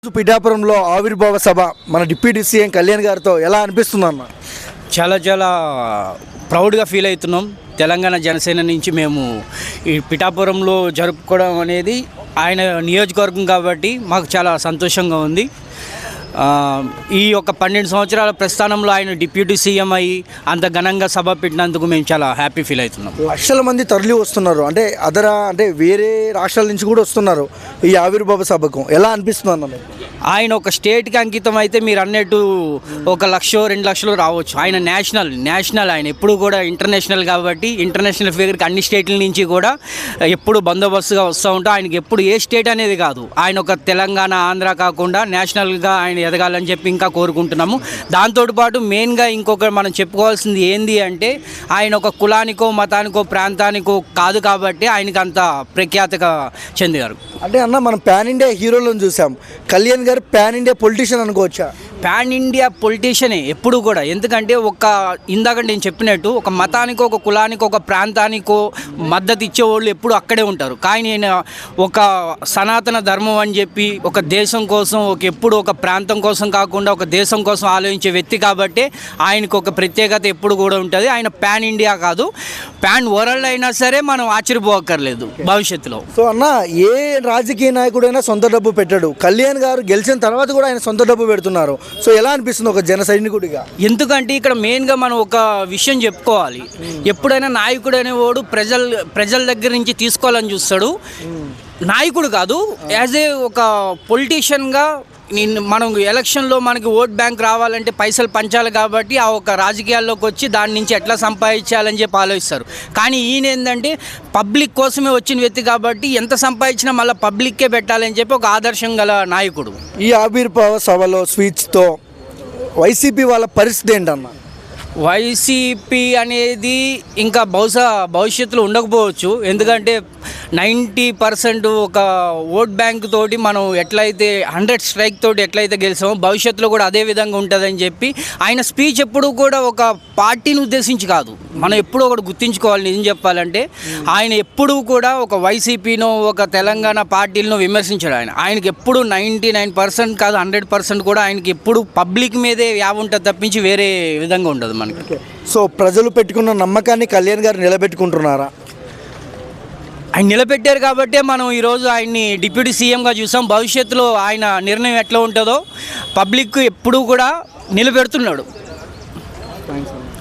పిఠాపురంలో ఆవిర్భావ సభ మన డిప్యూటీ సీఎం కళ్యాణ్ గారితో ఎలా అనిపిస్తుందన్న? చాలా ప్రౌడ్గా ఫీల్ అవుతున్నాం. తెలంగాణ జనసేన నుంచి మేము ఈ పిఠాపురంలో జరుపుకోవడం అనేది ఆయన నియోజకవర్గం కాబట్టి మాకు చాలా సంతోషంగా ఉంది. ఈ యొక్క 12 సంవత్సరాల ప్రస్థానంలో ఆయన డిప్యూటీ సీఎం అయ్యి అంత ఘనంగా సభ పెట్టినందుకు మేము చాలా హ్యాపీ ఫీల్ అవుతున్నాం. లక్షల మంది తరలి వస్తున్నారు, అంటే వేరే రాష్ట్రాల నుంచి కూడా వస్తున్నారు ఈ ఆవిర్భావ సభకు. ఎలా అనిపిస్తుంది అన్న? ఆయన ఒక స్టేట్కి అంకితం అయితే మీరు అన్నట్టు 1 లక్ష 2 లక్షలు రావచ్చు. ఆయన నేషనల్ ఆయన ఎప్పుడు కూడా ఇంటర్నేషనల్ కాబట్టి ఇంటర్నేషనల్ ఫిగర్కి అన్ని స్టేట్ల నుంచి కూడా ఎప్పుడు బందోబస్తుగా వస్తూ ఉంటాం. ఆయనకి ఎప్పుడు ఏ స్టేట్ అనేది కాదు, ఆయన ఒక తెలంగాణ ఆంధ్ర కాకుండా నేషనల్గా ఆయన ఎదగాలని చెప్పి ఇంకా కోరుకుంటున్నాము. దాంతోపాటు మెయిన్గా ఇంకొక మనం చెప్పుకోవాల్సింది ఏంది అంటే ఆయన ఒక కులానికో మతానికో ప్రాంతానికో కాదు కాబట్టి ఆయనకి అంత ప్రఖ్యాతగా చెందారు. అంటే అన్న, మనం పాన్ ఇండియా హీరోలను చూసాం, కళ్యాణ్ గారు పాన్ ఇండియా పొలిటీషియన్ అనుకోవచ్చా? పాన్ ఇండియా పొలిటీషియనే ఎప్పుడు కూడా. ఎందుకంటే ఇందాక నేను చెప్పినట్టు ఒక మతానికో ఒక కులానికో ఒక ప్రాంతానికో మద్దతు ఇచ్చేవాళ్ళు ఎప్పుడు అక్కడే ఉంటారు. కానీ ఆయన ఒక సనాతన ధర్మం అని చెప్పి ఒక దేశం కోసం ఎప్పుడు ఒక ప్రాంతం కోసం కాకుండా ఒక దేశం కోసం ఆలోచించే వ్యక్తి కాబట్టి ఆయనకు ఒక ప్రత్యేకత ఎప్పుడు కూడా ఉంటుంది. ఆయన పాన్ ఇండియా కాదు, పాన్ వరల్డ్ అయినా సరే మనం ఆశ్చర్యపోక్కర్లేదు భవిష్యత్తులో. సో అన్న, ఏ రాజకీయ నాయకుడైనా సొంత డబ్బు పెట్టాడు. కళ్యాణ్ గారు గెలిచిన తర్వాత కూడా ఆయన సొంత డబ్బు పెడుతున్నారు. సో ఎలా అనిపిస్తుంది ఒక జన సైనికుడిగా? ఎందుకంటే ఇక్కడ మెయిన్గా మనం ఒక విషయం చెప్పుకోవాలి. ఎప్పుడైనా నాయకుడు అనేవాడు ప్రజల దగ్గర నుంచి తీసుకోవాలని చూస్తాడు. నాయకుడు కాదు, యాజ్ ఏ ఒక పొలిటీషియన్గా మనం ఎలక్షన్లో మనకి ఓట్ బ్యాంక్ రావాలంటే పైసలు పంచాలి కాబట్టి ఆ ఒక రాజకీయాల్లోకి వచ్చి దాని నుంచి ఎట్లా సంపాదించాలని చెప్పి ఆలోచిస్తారు. కానీ ఈయన ఏంటంటే పబ్లిక్ కోసమే వచ్చిన వ్యక్తి కాబట్టి ఎంత సంపాదించినా మళ్ళీ పబ్లిక్కే పెట్టాలని చెప్పి ఒక ఆదర్శం గల నాయకుడు. ఈ ఆవిర్భావ సభలో స్పీచ్తో వైసీపీ వాళ్ళ పరిస్థితి ఏంటన్న? వైసీపీ అనేది ఇంకా బహుశా భవిష్యత్తులో ఉండకపోవచ్చు. ఎందుకంటే 90% ఒక ఓట్ బ్యాంక్ తోటి మనం ఎట్లయితే 100 స్ట్రైక్ తోటి ఎట్లయితే గెలిచామో భవిష్యత్తులో కూడా అదే విధంగా ఉంటుందని చెప్పి ఆయన స్పీచ్ ఎప్పుడు కూడా ఒక పార్టీని ఉద్దేశించి కాదు. మనం ఎప్పుడూ ఒకటి గుర్తించుకోవాలి. నిజం చెప్పాలంటే ఆయన ఎప్పుడూ కూడా ఒక వైసీపీనో ఒక తెలంగాణ పార్టీలను విమర్శించాడు. ఆయనకి ఎప్పుడు 99% కాదు 100% కూడా ఆయనకి ఎప్పుడు పబ్లిక్ మీదే ఉంటుంది తప్పించి వేరే విధంగా ఉండదు మనకి. సో ప్రజలు పెట్టుకున్న నమ్మకాన్ని కళ్యాణ్ గారు నిలబెట్టుకుంటున్నారా? ఆయన నిలబెట్టారు కాబట్టే మనం ఈరోజు ఆయన్ని డిప్యూటీ సీఎంగా చూసాం. భవిష్యత్తులో ఆయన నిర్ణయం ఎట్లా ఉంటుందో పబ్లిక్ ఎప్పుడూ కూడా నిలబెడుతున్నాడు.